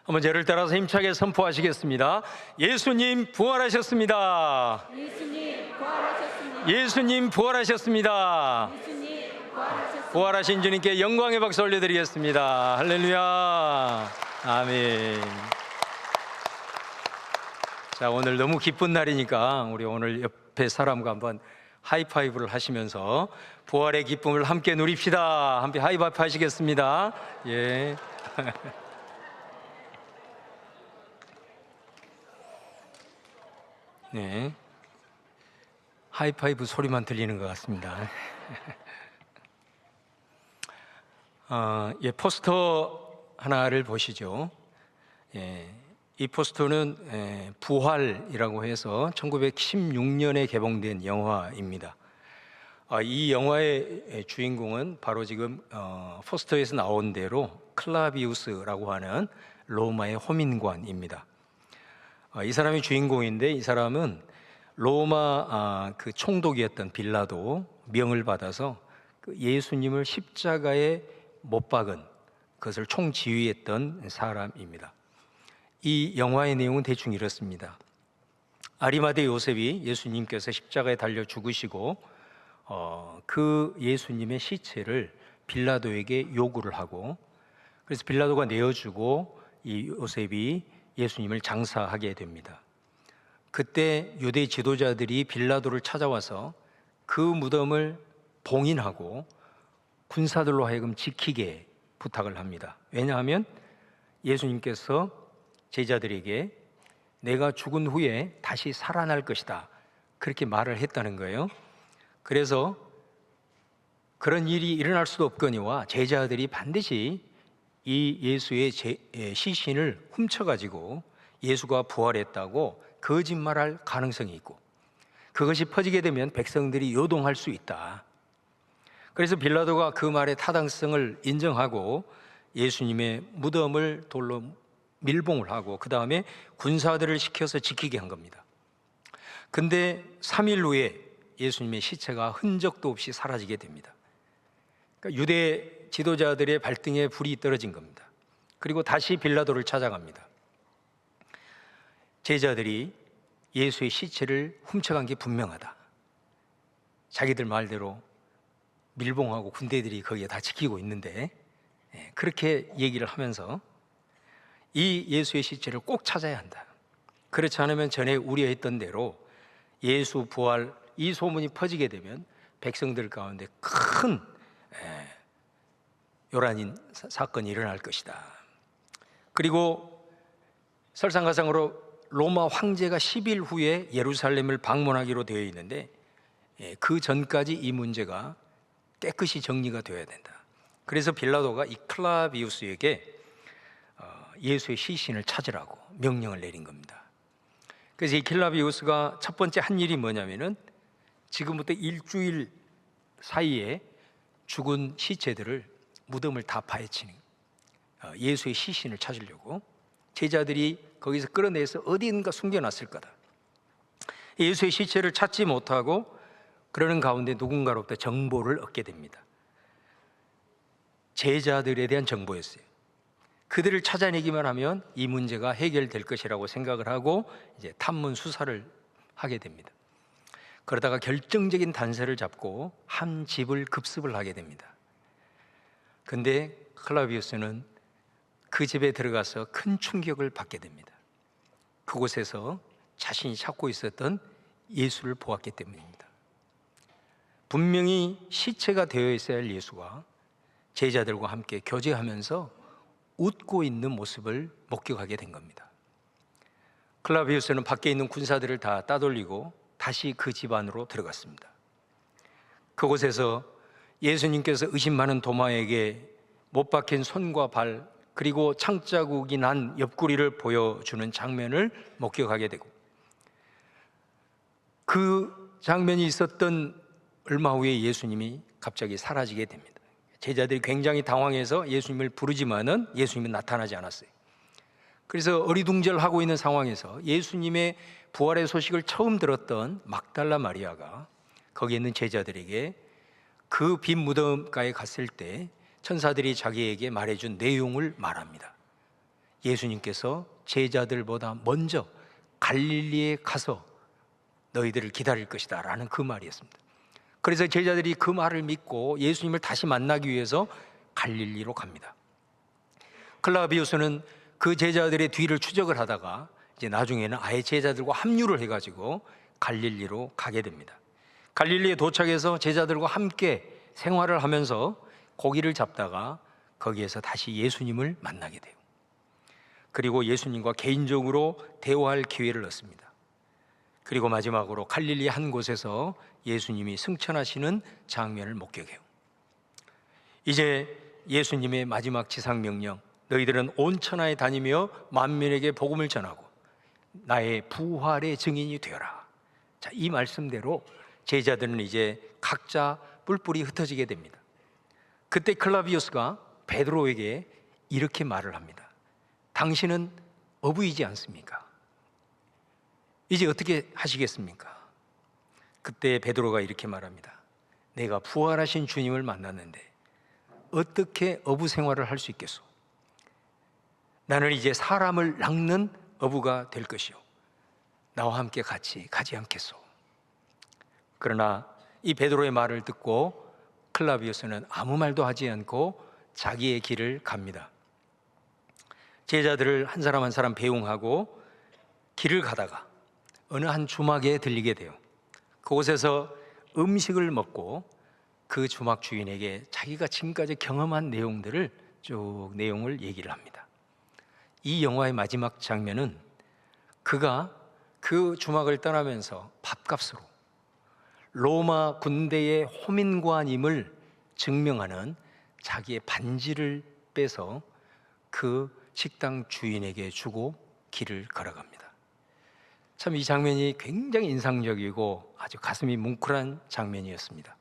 한번 저를 따라서 힘차게 선포하시겠습니다. 예수님 부활하셨습니다. 예수님 부활하셨습니다. 예수님 부활하셨습니다. 예수님 부활하셨습니다. 부활하신 주님께 영광의 박수 올려드리겠습니다. 할렐루야. 아멘. 자, 오늘 너무 기쁜 날이니까 우리 오늘 옆에 사람과 한번 하이파이브를 하시면서 부활의 기쁨을 함께 누립시다. 함께 하이파이브 하시겠습니다. 예. 네. 하이파이브 소리만 들리는 것 같습니다. 포스터 하나를 보시죠. 이 포스터는 부활이라고 해서 1916년에 개봉된 영화입니다. 이 영화의 주인공은 바로 지금 포스터에서 나온 대로 클라비우스라고 하는 로마의 호민관입니다. 이 사람이 주인공인데, 이 사람은 로마 그 총독이었던 빌라도 명을 받아서 그 예수님을 십자가에 못 박은 그것을 총지휘했던 사람입니다. 이 영화의 내용은 대충 이렇습니다. 아리마대 요셉이 예수님께서 십자가에 달려 죽으시고 그 예수님의 시체를 빌라도에게 요구를 하고, 그래서 빌라도가 내어주고 이 요셉이 예수님을 장사하게 됩니다. 그때 유대 지도자들이 빌라도를 찾아와서 그 무덤을 봉인하고 군사들로 하여금 지키게 부탁을 합니다. 왜냐하면 예수님께서 제자들에게 내가 죽은 후에 다시 살아날 것이다, 그렇게 말을 했다는 거예요. 그래서 그런 일이 일어날 수도 없거니와 제자들이 반드시 이 예수의 시신을 훔쳐가지고 예수가 부활했다고 거짓말할 가능성이 있고, 그것이 퍼지게 되면 백성들이 요동할 수 있다. 그래서 빌라도가 그 말의 타당성을 인정하고 예수님의 무덤을 돌로 밀봉을 하고 그 다음에 군사들을 시켜서 지키게 한 겁니다. 근데 3일 후에 예수님의 시체가 흔적도 없이 사라지게 됩니다. 그러니까 유대 지도자들의 발등에 불이 떨어진 겁니다. 그리고 다시 빌라도를 찾아갑니다. 제자들이 예수의 시체를 훔쳐간 게 분명하다. 자기들 말대로 밀봉하고 군대들이 거기에 다 지키고 있는데, 그렇게 얘기를 하면서 이 예수의 시체를 꼭 찾아야 한다. 그렇지 않으면 전에 우려했던 대로 예수 부활 이 소문이 퍼지게 되면 백성들 가운데 큰 요란인 사건이 일어날 것이다. 그리고 설상가상으로 로마 황제가 10일 후에 예루살렘을 방문하기로 되어 있는데, 그 전까지 이 문제가 깨끗이 정리가 되어야 된다. 그래서 빌라도가 이 클라비우스에게 예수의 시신을 찾으라고 명령을 내린 겁니다. 그래서 이 클라비우스가 첫 번째 한 일이 뭐냐면은 지금부터 일주일 사이에 죽은 시체들을 무덤을 다 파헤치는, 예수의 시신을 찾으려고 제자들이 거기서 끌어내서 어디인가 숨겨놨을 거다. 예수의 시체를 찾지 못하고 그러는 가운데 누군가로부터 정보를 얻게 됩니다. 제자들에 대한 정보였어요. 그들을 찾아내기만 하면 이 문제가 해결될 것이라고 생각을 하고 이제 탐문 수사를 하게 됩니다. 그러다가 결정적인 단서를 잡고 한 집을 급습을 하게 됩니다. 근데 클라비우스는 그 집에 들어가서 큰 충격을 받게 됩니다. 그곳에서 자신이 찾고 있었던 예수를 보았기 때문입니다. 분명히 시체가 되어 있어야 할 예수가 제자들과 함께 교제하면서 웃고 있는 모습을 목격하게 된 겁니다. 클라비우스는 밖에 있는 군사들을 다 따돌리고 다시 그 집 안으로 들어갔습니다. 그곳에서 예수님께서 의심 많은 도마에게 못 박힌 손과 발, 그리고 창자국이 난 옆구리를 보여주는 장면을 목격하게 되고, 그 장면이 있었던 얼마 후에 예수님이 갑자기 사라지게 됩니다. 제자들이 굉장히 당황해서 예수님을 부르지만은 예수님은 나타나지 않았어요. 그래서 어리둥절하고 있는 상황에서 예수님의 부활의 소식을 처음 들었던 막달라 마리아가 거기에 있는 제자들에게 그 빈 무덤가에 갔을 때 천사들이 자기에게 말해준 내용을 말합니다. 예수님께서 제자들보다 먼저 갈릴리에 가서 너희들을 기다릴 것이다 라는 그 말이었습니다. 그래서 제자들이 그 말을 믿고 예수님을 다시 만나기 위해서 갈릴리로 갑니다. 클라비우스는 그 제자들의 뒤를 추적을 하다가 이제 나중에는 아예 제자들과 합류를 해가지고 갈릴리로 가게 됩니다. 갈릴리에 도착해서 제자들과 함께 생활을 하면서 고기를 잡다가 거기에서 다시 예수님을 만나게 돼요. 그리고 예수님과 개인적으로 대화할 기회를 얻습니다. 그리고 마지막으로 갈릴리 한 곳에서 예수님이 승천하시는 장면을 목격해요. 이제 예수님의 마지막 지상명령, 너희들은 온 천하에 다니며 만민에게 복음을 전하고 나의 부활의 증인이 되어라. 자, 이 말씀대로 제자들은 이제 각자 뿔뿔이 흩어지게 됩니다. 그때 클라비우스가 베드로에게 이렇게 말을 합니다. 당신은 어부이지 않습니까? 이제 어떻게 하시겠습니까? 그때 베드로가 이렇게 말합니다. 내가 부활하신 주님을 만났는데 어떻게 어부 생활을 할 수 있겠소? 나는 이제 사람을 낚는 어부가 될 것이요, 나와 함께 같이 가지 않겠소? 그러나 이 베드로의 말을 듣고 클라비우스는 아무 말도 하지 않고 자기의 길을 갑니다. 제자들을 한 사람 한 사람 배웅하고 길을 가다가 어느 한 주막에 들리게 돼요. 그곳에서 음식을 먹고 그 주막 주인에게 자기가 지금까지 경험한 내용들을 쭉 내용을 얘기를 합니다. 이 영화의 마지막 장면은 그가 그 주막을 떠나면서 밥값으로 로마 군대의 호민관임을 증명하는 자기의 반지를 빼서 그 식당 주인에게 주고 길을 걸어갑니다. 참 이 장면이 굉장히 인상적이고 아주 가슴이 뭉클한 장면이었습니다.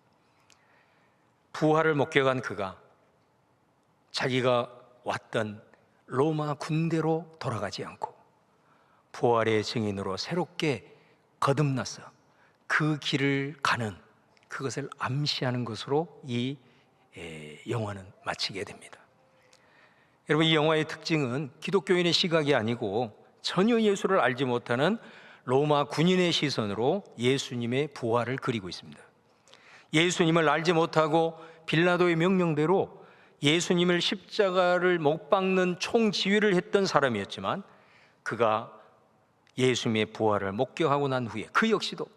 부활을 목격한 그가 자기가 왔던 로마 군대로 돌아가지 않고 부활의 증인으로 새롭게 거듭나서 그 길을 가는, 그것을 암시하는 것으로 이 영화는 마치게 됩니다. 여러분, 이 영화의 특징은 기독교인의 시각이 아니고 전혀 예수를 알지 못하는 로마 군인의 시선으로 예수님의 부활을 그리고 있습니다. 예수님을 알지 못하고 빌라도의 명령대로 예수님을 십자가를 못 박는 총지휘를 했던 사람이었지만 그가 예수님의 부활을 목격하고 난 후에 그 역시도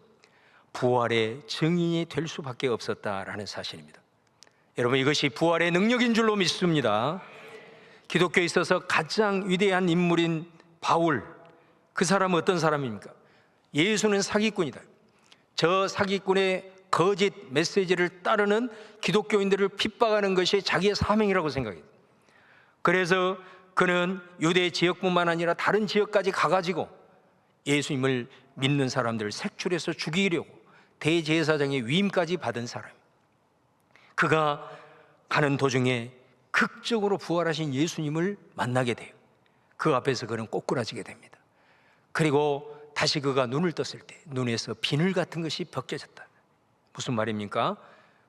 부활의 증인이 될 수밖에 없었다라는 사실입니다. 여러분, 이것이 부활의 능력인 줄로 믿습니다. 기독교에 있어서 가장 위대한 인물인 바울, 그 사람은 어떤 사람입니까? 예수는 사기꾼이다. 저 사기꾼의 거짓 메시지를 따르는 기독교인들을 핍박하는 것이 자기의 사명이라고 생각해요. 그래서 그는 유대 지역뿐만 아니라 다른 지역까지 가가지고 예수님을 믿는 사람들을 색출해서 죽이려고 대제사장의 위임까지 받은 사람. 그가 가는 도중에 극적으로 부활하신 예수님을 만나게 돼요. 그 앞에서 그는 꼬꾸라지게 됩니다. 그리고 다시 그가 눈을 떴을 때 눈에서 비늘 같은 것이 벗겨졌다. 무슨 말입니까?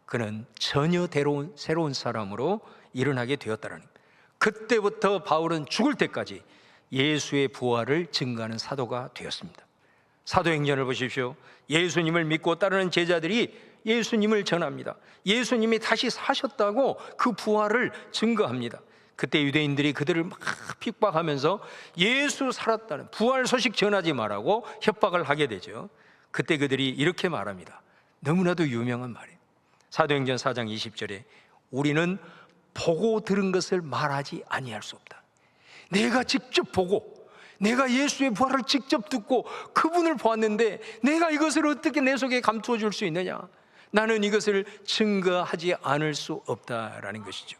그는 전혀 새로운 사람으로 일어나게 되었다는 겁니다. 그때부터 바울은 죽을 때까지 예수의 부활을 증거하는 사도가 되었습니다. 사도행전을 보십시오. 예수님을 믿고 따르는 제자들이 예수님을 전합니다. 예수님이 다시 사셨다고 그 부활을 증거합니다. 그때 유대인들이 그들을 막 핍박하면서 예수 살았다는 부활 소식 전하지 말라고 협박을 하게 되죠. 그때 그들이 이렇게 말합니다. 너무나도 유명한 말이에요. 사도행전 4장 20절에 우리는 보고 들은 것을 말하지 아니할 수 없다. 내가 직접 보고 내가 예수의 부활을 직접 듣고 그분을 보았는데 내가 이것을 어떻게 내 속에 감추어 줄 수 있느냐? 나는 이것을 증거하지 않을 수 없다라는 것이죠.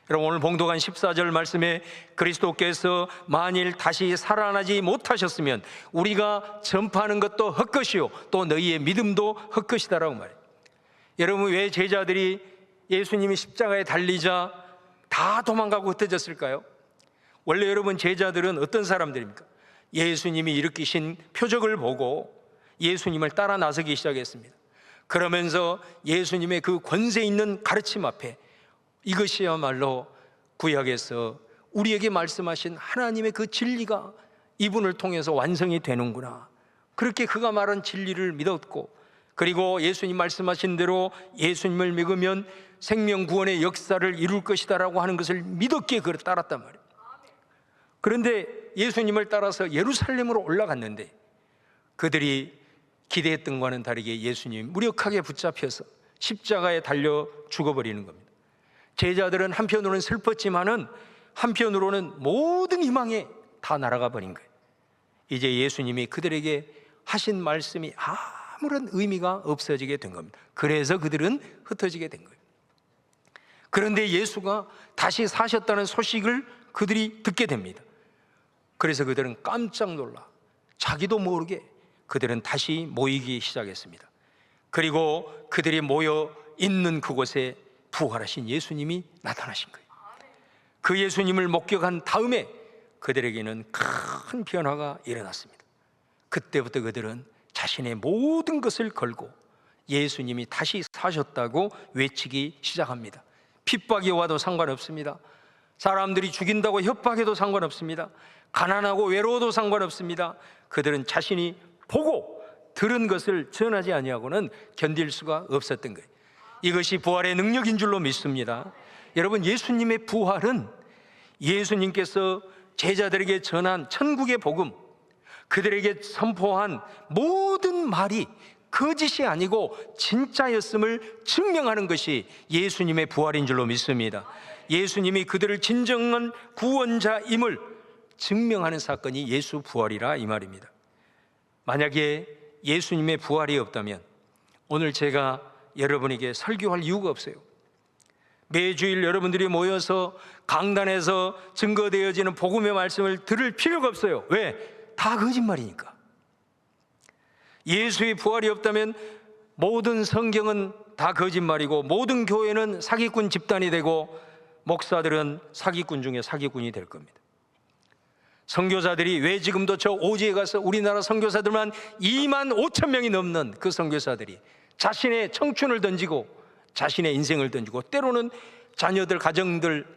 여러분, 오늘 봉독한 14절 말씀에 그리스도께서 만일 다시 살아나지 못하셨으면 우리가 전파하는 것도 헛것이요 또 너희의 믿음도 헛것이다라고 말해요. 여러분, 왜 제자들이 예수님이 십자가에 달리자 다 도망가고 흩어졌을까요? 원래 여러분, 제자들은 어떤 사람들입니까? 예수님이 일으키신 표적을 보고 예수님을 따라 나서기 시작했습니다. 그러면서 예수님의 그 권세 있는 가르침 앞에 이것이야말로 구약에서 우리에게 말씀하신 하나님의 그 진리가 이분을 통해서 완성이 되는구나. 그렇게 그가 말한 진리를 믿었고, 그리고 예수님 말씀하신 대로 예수님을 믿으면 생명 구원의 역사를 이룰 것이다라고 하는 것을 믿었기에 그를 따랐단 말이에요. 그런데 예수님을 따라서 예루살렘으로 올라갔는데 그들이 기대했던 것과는 다르게 예수님 무력하게 붙잡혀서 십자가에 달려 죽어버리는 겁니다. 제자들은 한편으로는 슬펐지만은 한편으로는 모든 희망이 다 날아가 버린 거예요. 이제 예수님이 그들에게 하신 말씀이 아무런 의미가 없어지게 된 겁니다. 그래서 그들은 흩어지게 된 거예요. 그런데 예수가 다시 사셨다는 소식을 그들이 듣게 됩니다. 그래서 그들은 깜짝 놀라 자기도 모르게 그들은 다시 모이기 시작했습니다. 그리고 그들이 모여 있는 그곳에 부활하신 예수님이 나타나신 거예요. 그 예수님을 목격한 다음에 그들에게는 큰 변화가 일어났습니다. 그때부터 그들은 자신의 모든 것을 걸고 예수님이 다시 사셨다고 외치기 시작합니다. 핍박이 와도 상관없습니다. 사람들이 죽인다고 협박해도 상관없습니다. 가난하고 외로워도 상관없습니다. 그들은 자신이 보고 들은 것을 전하지 아니하고는 견딜 수가 없었던 거예요. 이것이 부활의 능력인 줄로 믿습니다. 여러분, 예수님의 부활은 예수님께서 제자들에게 전한 천국의 복음, 그들에게 선포한 모든 말이 거짓이 아니고 진짜였음을 증명하는 것이 예수님의 부활인 줄로 믿습니다. 예수님이 그들을 진정한 구원자임을 증명하는 사건이 예수 부활이라 이 말입니다. 만약에 예수님의 부활이 없다면 오늘 제가 여러분에게 설교할 이유가 없어요. 매주일 여러분들이 모여서 강단에서 증거되어지는 복음의 말씀을 들을 필요가 없어요. 왜? 다 거짓말이니까. 예수의 부활이 없다면 모든 성경은 다 거짓말이고 모든 교회는 사기꾼 집단이 되고 목사들은 사기꾼 중에 사기꾼이 될 겁니다. 선교사들이 왜 지금도 저 오지에 가서 우리나라 선교사들만 2만 5천 명이 넘는 그 선교사들이 자신의 청춘을 던지고 자신의 인생을 던지고 때로는 자녀들, 가정들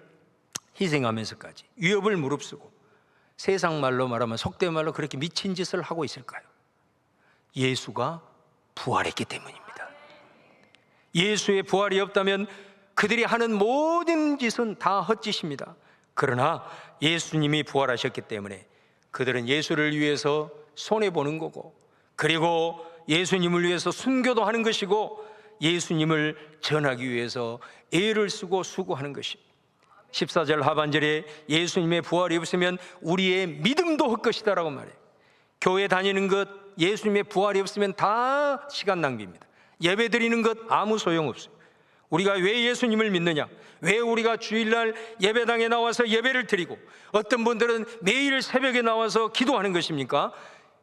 희생하면서까지 위협을 무릅쓰고 세상 말로 말하면 속된 말로 그렇게 미친 짓을 하고 있을까요? 예수가 부활했기 때문입니다. 예수의 부활이 없다면 그들이 하는 모든 짓은 다 헛짓입니다. 그러나 예수님이 부활하셨기 때문에 그들은 예수를 위해서 손해보는 거고, 그리고 예수님을 위해서 순교도 하는 것이고, 예수님을 전하기 위해서 애를 쓰고 수고하는 것입니다. 14절 하반절에 예수님의 부활이 없으면 우리의 믿음도 헛것이다라고 말해요. 교회 다니는 것, 예수님의 부활이 없으면 다 시간 낭비입니다. 예배 드리는 것 아무 소용없어요. 우리가 왜 예수님을 믿느냐? 왜 우리가 주일날 예배당에 나와서 예배를 드리고 어떤 분들은 매일 새벽에 나와서 기도하는 것입니까?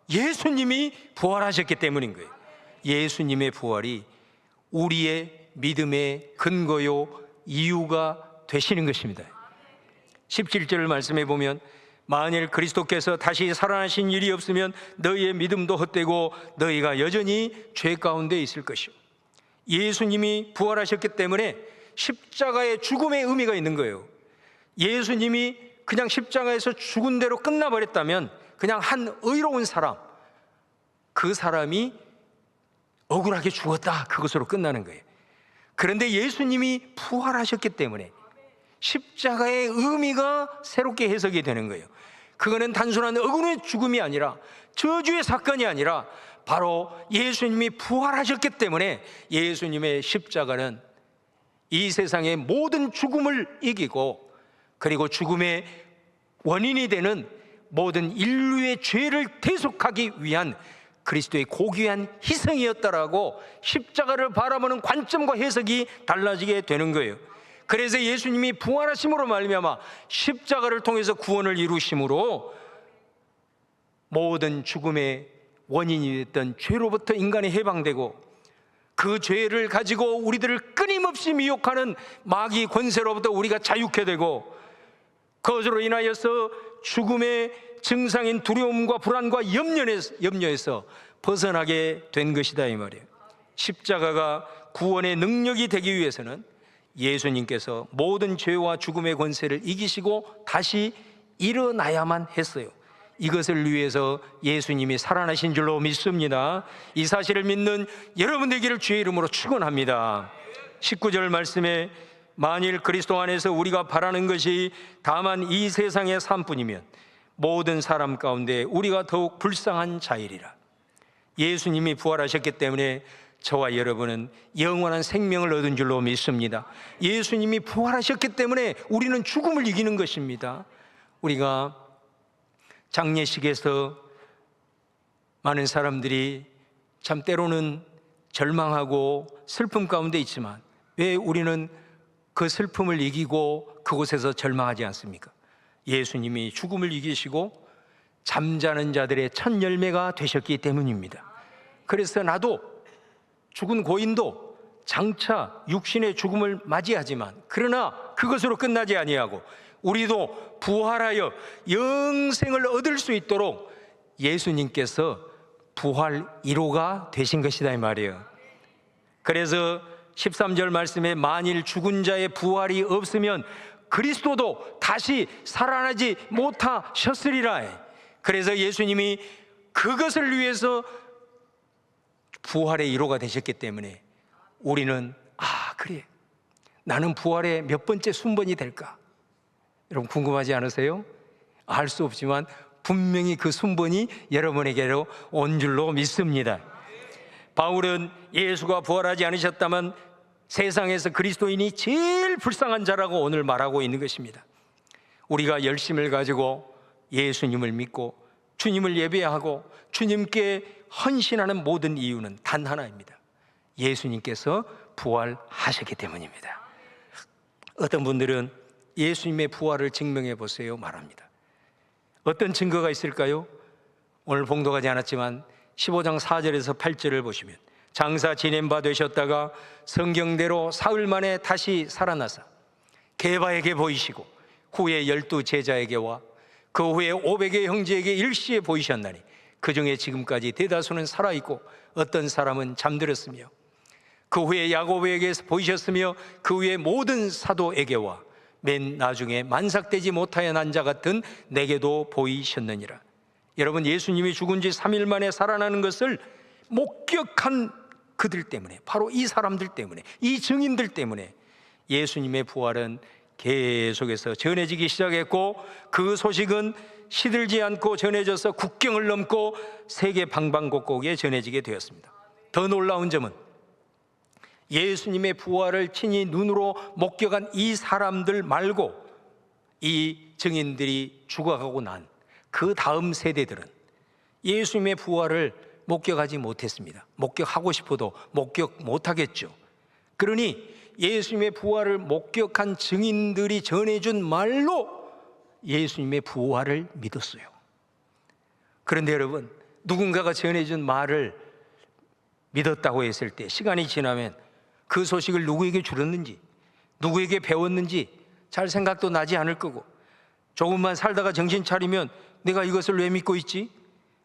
예수님이 부활하셨기 때문인 거예요. 예수님의 부활이 우리의 믿음의 근거요 이유가 되시는 것입니다. 17절 말씀해 보면 만일 그리스도께서 다시 살아나신 일이 없으면 너희의 믿음도 헛되고 너희가 여전히 죄 가운데 있을 것이요. 예수님이 부활하셨기 때문에 십자가의 죽음의 의미가 있는 거예요. 예수님이 그냥 십자가에서 죽은 대로 끝나버렸다면 그냥 한 의로운 사람, 그 사람이 억울하게 죽었다, 그것으로 끝나는 거예요. 그런데 예수님이 부활하셨기 때문에 십자가의 의미가 새롭게 해석이 되는 거예요. 그거는 단순한 억울의 죽음이 아니라 저주의 사건이 아니라 바로 예수님이 부활하셨기 때문에 예수님의 십자가는 이 세상의 모든 죽음을 이기고, 그리고 죽음의 원인이 되는 모든 인류의 죄를 대속하기 위한 그리스도의 고귀한 희생이었다라고 십자가를 바라보는 관점과 해석이 달라지게 되는 거예요. 그래서 예수님이 부활하심으로 말미암아 십자가를 통해서 구원을 이루심으로 모든 죽음의 원인이 됐던 죄로부터 인간이 해방되고, 그 죄를 가지고 우리들을 끊임없이 미혹하는 마귀 권세로부터 우리가 자유케 되고, 그것으로 인하여서 죽음의 증상인 두려움과 불안과 염려에서 벗어나게 된 것이다 이 말이에요. 십자가가 구원의 능력이 되기 위해서는 예수님께서 모든 죄와 죽음의 권세를 이기시고 다시 일어나야만 했어요. 이것을 위해서 예수님이 살아나신 줄로 믿습니다. 이 사실을 믿는 여러분 되기를 주의 이름으로 축원합니다. 19절 말씀에 만일 그리스도 안에서 우리가 바라는 것이 다만 이 세상의 삶뿐이면 모든 사람 가운데 우리가 더욱 불쌍한 자이리라. 예수님이 부활하셨기 때문에 저와 여러분은 영원한 생명을 얻은 줄로 믿습니다. 예수님이 부활하셨기 때문에 우리는 죽음을 이기는 것입니다. 우리가 장례식에서 많은 사람들이 참 때로는 절망하고 슬픔 가운데 있지만 왜 우리는 그 슬픔을 이기고 그곳에서 절망하지 않습니까? 예수님이 죽음을 이기시고 잠자는 자들의 첫 열매가 되셨기 때문입니다. 그래서 나도 죽은 고인도 장차 육신의 죽음을 맞이하지만 그러나 그것으로 끝나지 아니하고 우리도 부활하여 영생을 얻을 수 있도록 예수님께서 부활 1호가 되신 것이다 이 말이에요. 그래서 13절 말씀에 만일 죽은 자의 부활이 없으면 그리스도도 다시 살아나지 못하셨으리라. 그래서 예수님이 그것을 위해서 부활의 1호가 되셨기 때문에 우리는 그래, 나는 부활의 몇 번째 순번이 될까? 여러분 궁금하지 않으세요? 알 수 없지만 분명히 그 순번이 여러분에게로 온 줄로 믿습니다. 바울은 예수가 부활하지 않으셨다면 세상에서 그리스도인이 제일 불쌍한 자라고 오늘 말하고 있는 것입니다. 우리가 열심을 가지고 예수님을 믿고 주님을 예배하고 주님께 헌신하는 모든 이유는 단 하나입니다. 예수님께서 부활하셨기 때문입니다. 어떤 분들은 예수님의 부활을 증명해 보세요 말합니다. 어떤 증거가 있을까요? 오늘 봉독하지 않았지만 15장 4절에서 8절을 보시면 장사 지낸 바 되셨다가 성경대로 사흘 만에 다시 살아나사 게바에게 보이시고 후에 12 제자에게와 그 후에 500의 형제에게 일시에 보이셨나니 그 중에 지금까지 대다수는 살아있고 어떤 사람은 잠들었으며 그 후에 야고보에게 보이셨으며 그 후에 모든 사도에게와 맨 나중에 만삭되지 못하여 난 자 같은 내게도 보이셨느니라. 여러분, 예수님이 죽은 지 3일 만에 살아나는 것을 목격한 그들 때문에, 바로 이 사람들 때문에, 이 증인들 때문에 예수님의 부활은 계속해서 전해지기 시작했고 그 소식은 시들지 않고 전해져서 국경을 넘고 세계 방방곡곡에 전해지게 되었습니다. 더 놀라운 점은 예수님의 부활을 친히 눈으로 목격한 이 사람들 말고 이 증인들이 죽어가고 난 그 다음 세대들은 예수님의 부활을 목격하지 못했습니다. 목격하고 싶어도 목격 못하겠죠. 그러니 예수님의 부활을 목격한 증인들이 전해준 말로 예수님의 부활을 믿었어요. 그런데 여러분, 누군가가 전해준 말을 믿었다고 했을 때 시간이 지나면 그 소식을 누구에게 줄였는지, 누구에게 배웠는지 잘 생각도 나지 않을 거고, 조금만 살다가 정신 차리면 내가 이것을 왜 믿고 있지?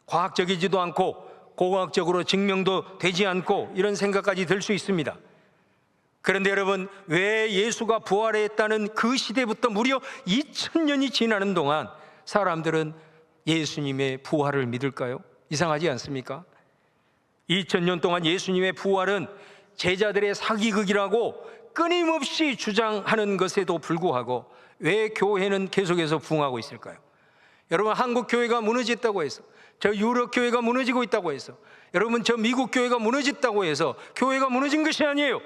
과학적이지도 않고 고고학적으로 증명도 되지 않고 이런 생각까지 들 수 있습니다. 그런데 여러분, 왜 예수가 부활했다는 그 시대부터 무려 2000년이 지나는 동안 사람들은 예수님의 부활을 믿을까요? 이상하지 않습니까? 2000년 동안 예수님의 부활은 제자들의 사기극이라고 끊임없이 주장하는 것에도 불구하고 왜 교회는 계속해서 부흥하고 있을까요? 여러분, 한국 교회가 무너졌다고 해서, 저 유럽 교회가 무너지고 있다고 해서, 여러분 저 미국 교회가 무너졌다고 해서 교회가 무너진 것이 아니에요.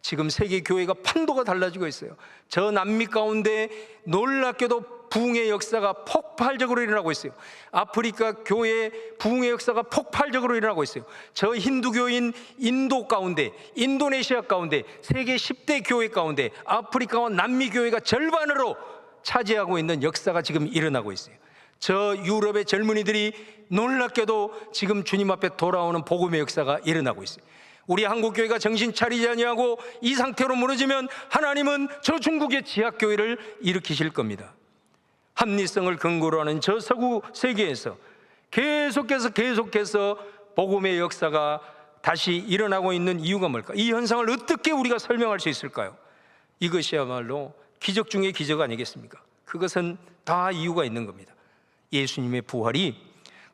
지금 세계 교회가 판도가 달라지고 있어요. 저 남미 가운데 놀랍게도 부흥의 역사가 폭발적으로 일어나고 있어요. 아프리카 교회 부흥의 역사가 폭발적으로 일어나고 있어요. 저 힌두교인 인도 가운데, 인도네시아 가운데, 세계 10대 교회 가운데 아프리카와 남미 교회가 절반으로 차지하고 있는 역사가 지금 일어나고 있어요. 저 유럽의 젊은이들이 놀랍게도 지금 주님 앞에 돌아오는 복음의 역사가 일어나고 있어요. 우리 한국교회가 정신 차리지 아니하고 이 상태로 무너지면 하나님은 저 중국의 지하교회를 일으키실 겁니다. 합리성을 근거로 하는 저 서구 세계에서 계속해서 복음의 역사가 다시 일어나고 있는 이유가 뭘까? 이 현상을 어떻게 우리가 설명할 수 있을까요? 이것이야말로 기적 중의 기적 아니겠습니까? 그것은 다 이유가 있는 겁니다. 예수님의 부활이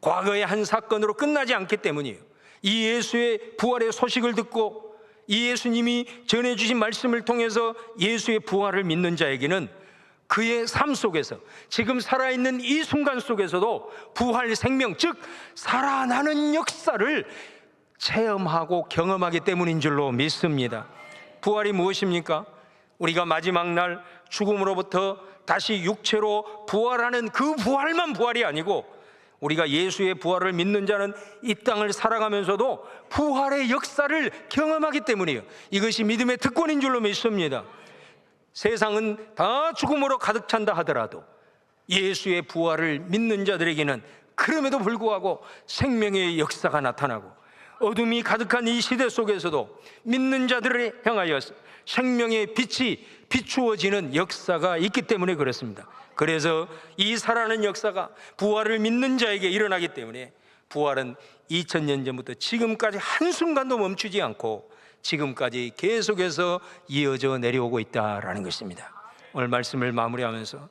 과거의 한 사건으로 끝나지 않기 때문이에요. 이 예수의 부활의 소식을 듣고 이 예수님이 전해주신 말씀을 통해서 예수의 부활을 믿는 자에게는 그의 삶 속에서 지금 살아있는 이 순간 속에서도 부활 생명, 즉 살아나는 역사를 체험하고 경험하기 때문인 줄로 믿습니다. 부활이 무엇입니까? 우리가 마지막 날 죽음으로부터 다시 육체로 부활하는 그 부활만 부활이 아니고 우리가 예수의 부활을 믿는 자는 이 땅을 살아가면서도 부활의 역사를 경험하기 때문이에요. 이것이 믿음의 특권인 줄로 믿습니다. 세상은 다 죽음으로 가득 찬다 하더라도 예수의 부활을 믿는 자들에게는 그럼에도 불구하고 생명의 역사가 나타나고 어둠이 가득한 이 시대 속에서도 믿는 자들을 향하여 생명의 빛이 비추어지는 역사가 있기 때문에 그렇습니다. 그래서 이 살아나는 역사가 부활을 믿는 자에게 일어나기 때문에 부활은 2000년 전부터 지금까지 한순간도 멈추지 않고 지금까지 계속해서 이어져 내려오고 있다라는 것입니다. 오늘 말씀을 마무리하면서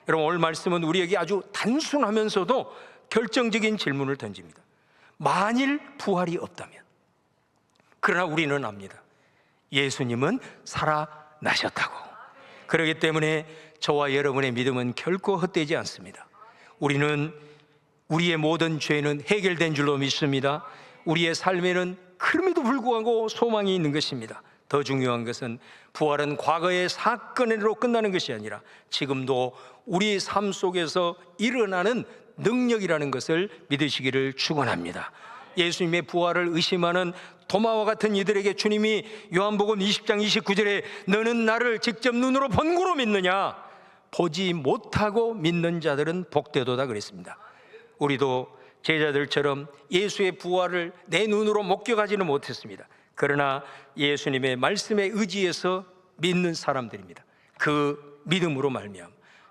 여러분, 오늘 말씀은 우리에게 아주 단순하면서도 결정적인 질문을 던집니다. 만일 부활이 없다면, 그러나 우리는 압니다. 예수님은 살아나셨다고. 그렇기 때문에 저와 여러분의 믿음은 결코 헛되지 않습니다. 우리는 우리의 모든 죄는 해결된 줄로 믿습니다. 우리의 삶에는 그럼에도 불구하고 소망이 있는 것입니다. 더 중요한 것은 부활은 과거의 사건으로 끝나는 것이 아니라 지금도 우리 삶 속에서 일어나는 능력이라는 것을 믿으시기를 축원합니다. 예수님의 부활을 의심하는 도마와 같은 이들에게 주님이 요한복음 20장 29절에 너는 나를 직접 눈으로 본 거로 믿느냐? 보지 못하고 믿는 자들은 복되도다 그랬습니다. 우리도 제자들처럼 예수의 부활을 내 눈으로 목격하지는 못했습니다. 그러나 예수님의 말씀에 의지해서 믿는 사람들입니다. 그 믿음으로 말미암아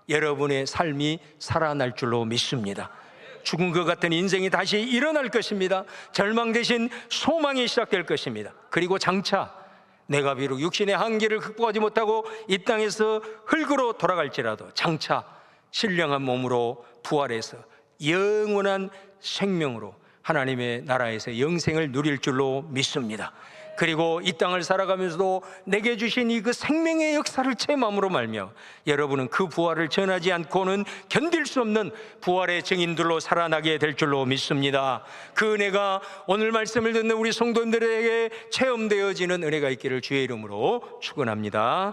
여러분의 삶이 살아날 줄로 믿습니다. 죽은 것 같은 인생이 다시 일어날 것입니다. 절망 대신 소망이 시작될 것입니다. 그리고 장차 내가 비록 육신의 한계를 극복하지 못하고 이 땅에서 흙으로 돌아갈지라도 장차 신령한 몸으로 부활해서 영원한 생명으로 하나님의 나라에서 영생을 누릴 줄로 믿습니다. 그리고 이 땅을 살아가면서도 내게 주신 이 그 생명의 역사를 체험함으로 말며 여러분은 그 부활을 전하지 않고는 견딜 수 없는 부활의 증인들로 살아나게 될 줄로 믿습니다. 그 은혜가 오늘 말씀을 듣는 우리 성도님들에게 체험되어지는 은혜가 있기를 주의 이름으로 축원합니다.